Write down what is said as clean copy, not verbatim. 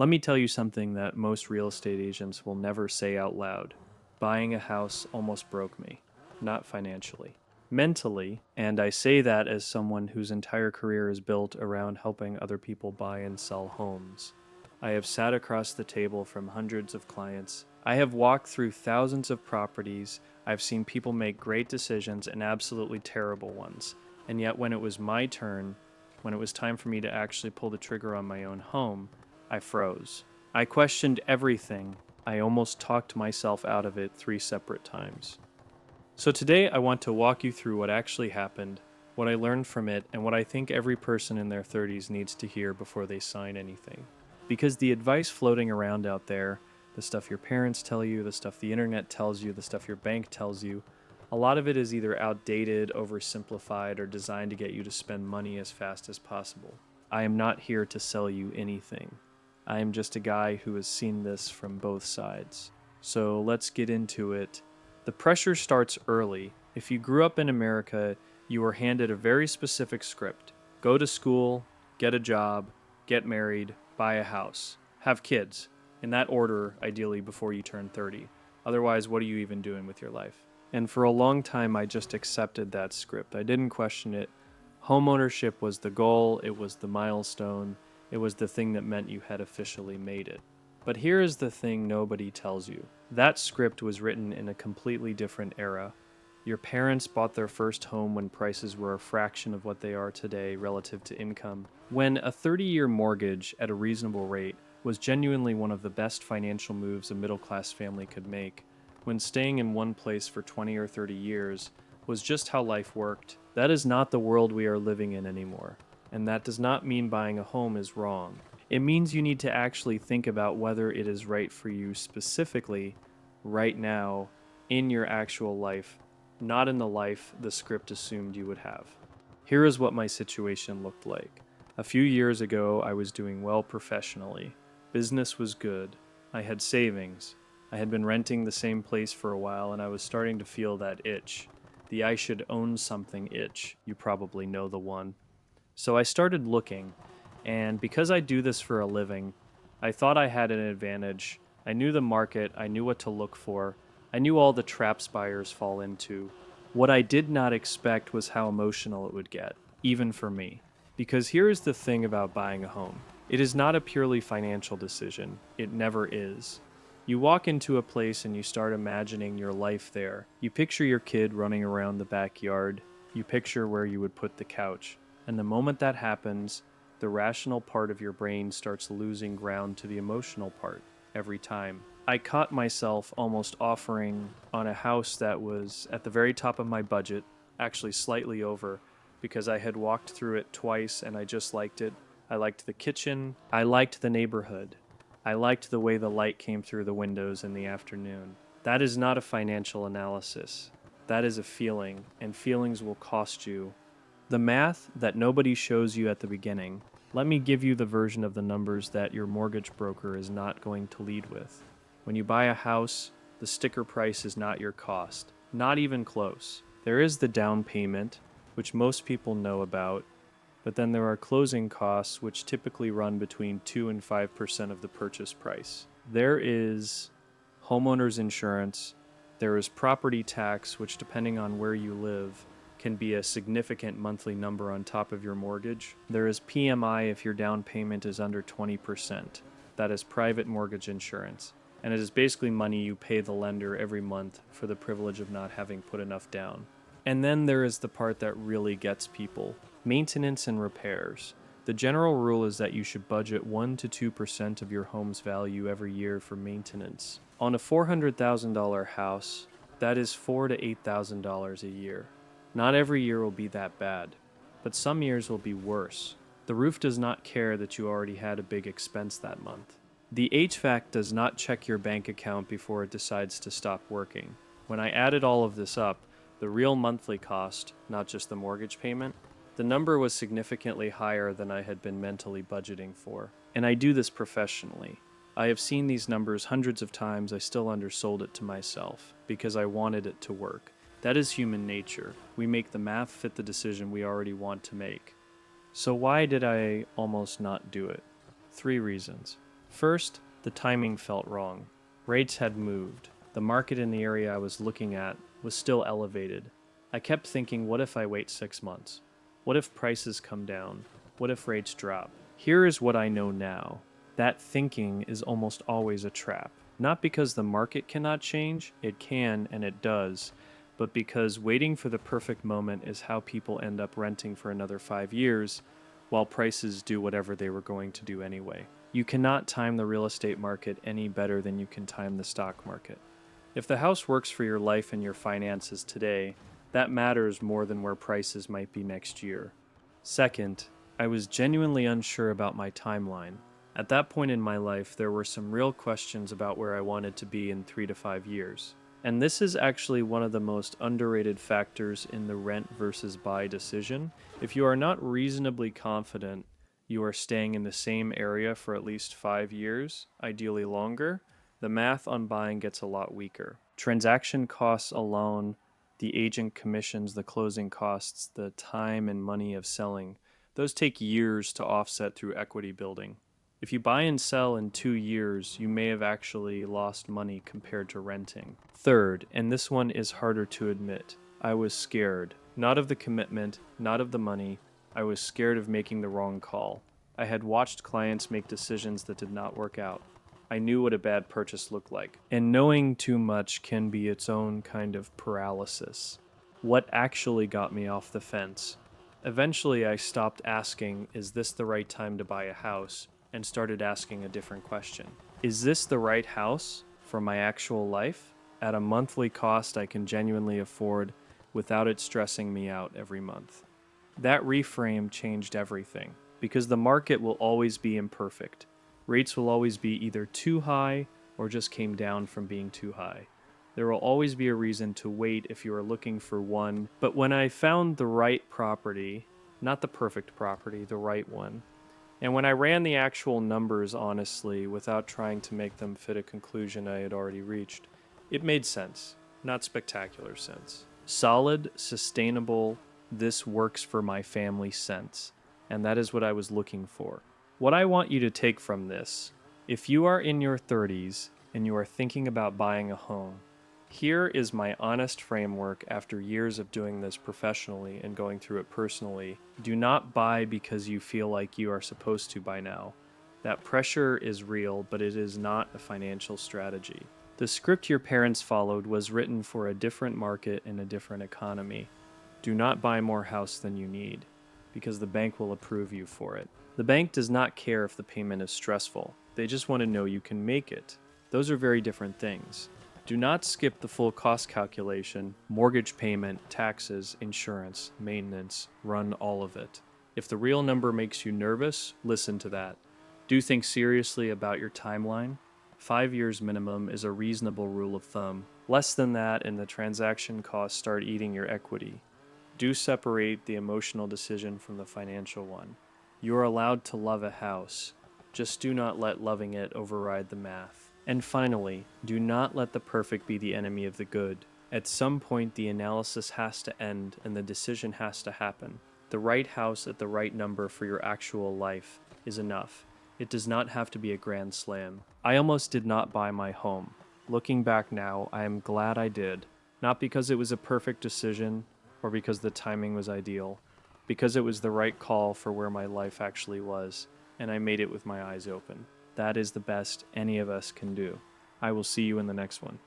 Let me tell you something that most real estate agents will never say out loud. Buying a house almost broke me, not financially. Mentally, and I say that as someone whose entire career is built around helping other people buy and sell homes. I have sat across the table from hundreds of clients. I have walked through thousands of properties. I've seen people make great decisions and absolutely terrible ones. And yet, when it was my turn, when it was time for me to actually pull the trigger on my own home, I froze. I questioned everything. I almost talked myself out of it 3 separate times. So today I want to walk you through what actually happened, what I learned from it, and what I think every person in their 30s needs to hear before they sign anything. Because the advice floating around out there, the stuff your parents tell you, the stuff the internet tells you, the stuff your bank tells you, a lot of it is either outdated, oversimplified, or designed to get you to spend money as fast as possible. I am not here to sell you anything. I am just a guy who has seen this from both sides. So let's get into it. The pressure starts early. If you grew up in America, you were handed a very specific script: go to school, get a job, get married, buy a house, have kids. In that order, ideally, before you turn 30. Otherwise, what are you even doing with your life? And for a long time, I just accepted that script. I didn't question it. Homeownership was the goal, it was the milestone, it was the thing that meant you had officially made it. But here is the thing nobody tells you. That script was written in a completely different era. Your parents bought their first home when prices were a fraction of what they are today relative to income. When a 30-year mortgage at a reasonable rate was genuinely one of the best financial moves a middle-class family could make. When staying in one place for 20 or 30 years was just how life worked. That is not the world we are living in anymore. And that does not mean buying a home is wrong. It means you need to actually think about whether it is right for you specifically, right now, in your actual life, not in the life the script assumed you would have. Here is what my situation looked like. A few years ago, I was doing well professionally. Business was good. I had savings. I had been renting the same place for a while, and I was starting to feel that itch. The I should own something itch. You probably know the one. So I started looking, and because I do this for a living, I thought I had an advantage. I knew the market, I knew what to look for, I knew all the traps buyers fall into. What I did not expect was how emotional it would get, even for me. Because here is the thing about buying a home: it is not a purely financial decision, it never is. You walk into a place and you start imagining your life there. You picture your kid running around the backyard, you picture where you would put the couch. And the moment that happens, the rational part of your brain starts losing ground to the emotional part every time. I caught myself almost offering on a house that was at the very top of my budget, actually slightly over, because I had walked through it twice and I just liked it. I liked the kitchen, I liked the neighborhood, I liked the way the light came through the windows in the afternoon. That is not a financial analysis. That is a feeling, and feelings will cost you. The math that nobody shows you at the beginning. Let me give you the version of the numbers that your mortgage broker is not going to lead with. When you buy a house, the sticker price is not your cost. Not even close. There is the down payment, which most people know about, but then there are closing costs, which typically run between 2 and 5% of the purchase price. There is homeowners insurance. There is property tax, which, depending on where you live, can be a significant monthly number on top of your mortgage. There is PMI if your down payment is under 20%. That is private mortgage insurance. And it is basically money you pay the lender every month for the privilege of not having put enough down. And then there is the part that really gets people: maintenance and repairs. The general rule is that you should budget 1 to 2% of your home's value every year for maintenance. On a $400,000 house, that is $4,000 to $8,000 a year. Not every year will be that bad, but some years will be worse. The roof does not care that you already had a big expense that month. The HVAC does not check your bank account before it decides to stop working. When I added all of this up, the real monthly cost, not just the mortgage payment, the number was significantly higher than I had been mentally budgeting for. And I do this professionally. I have seen these numbers hundreds of times. I still undersold it to myself because I wanted it to work. That is human nature. We make the math fit the decision we already want to make. So why did I almost not do it? 3 reasons. First, the timing felt wrong. Rates had moved. The market in the area I was looking at was still elevated. I kept thinking, what if I wait 6 months? What if prices come down? What if rates drop? Here is what I know now. That thinking is almost always a trap. Not because the market cannot change, it can and it does, but because waiting for the perfect moment is how people end up renting for another 5 years, while prices do whatever they were going to do anyway. You cannot time the real estate market any better than you can time the stock market. If the house works for your life and your finances today, that matters more than where prices might be next year. Second, I was genuinely unsure about my timeline. At that point in my life, there were some real questions about where I wanted to be in 3 to 5 years. And this is actually one of the most underrated factors in the rent versus buy decision. If you are not reasonably confident you are staying in the same area for at least 5 years, ideally longer, the math on buying gets a lot weaker. Transaction costs alone, the agent commissions, the closing costs, the time and money of selling, those take years to offset through equity building. If you buy and sell in 2 years, you may have actually lost money compared to renting. Third, and this one is harder to admit, I was scared. Not of the commitment, not of the money. I was scared of making the wrong call. I had watched clients make decisions that did not work out. I knew what a bad purchase looked like. And knowing too much can be its own kind of paralysis. What actually got me off the fence? Eventually, I stopped asking, is this the right time to buy a house? And started asking a different question. Is this the right house for my actual life? At a monthly cost I can genuinely afford without it stressing me out every month. That reframe changed everything, because the market will always be imperfect. Rates will always be either too high or just came down from being too high. There will always be a reason to wait if you are looking for one, but when I found the right property, not the perfect property, the right one, and when I ran the actual numbers honestly, without trying to make them fit a conclusion I had already reached, it made sense. Not spectacular sense. Solid, sustainable, this works for my family sense. And that is what I was looking for. What I want you to take from this, if you are in your 30s and you are thinking about buying a home, here is my honest framework after years of doing this professionally and going through it personally. Do not buy because you feel like you are supposed to by now. That pressure is real, but it is not a financial strategy. The script your parents followed was written for a different market and a different economy. Do not buy more house than you need, because the bank will approve you for it. The bank does not care if the payment is stressful. They just want to know you can make it. Those are very different things. Do not skip the full cost calculation, mortgage payment, taxes, insurance, maintenance, run all of it. If the real number makes you nervous, listen to that. Do think seriously about your timeline. 5 years minimum is a reasonable rule of thumb. Less than that and the transaction costs start eating your equity. Do separate the emotional decision from the financial one. You are allowed to love a house. Just do not let loving it override the math. And finally, do not let the perfect be the enemy of the good. At some point, the analysis has to end and the decision has to happen. The right house at the right number for your actual life is enough. It does not have to be a grand slam. I almost did not buy my home. Looking back now, I am glad I did. Not because it was a perfect decision or because the timing was ideal, because it was the right call for where my life actually was, and I made it with my eyes open. That is the best any of us can do. I will see you in the next one.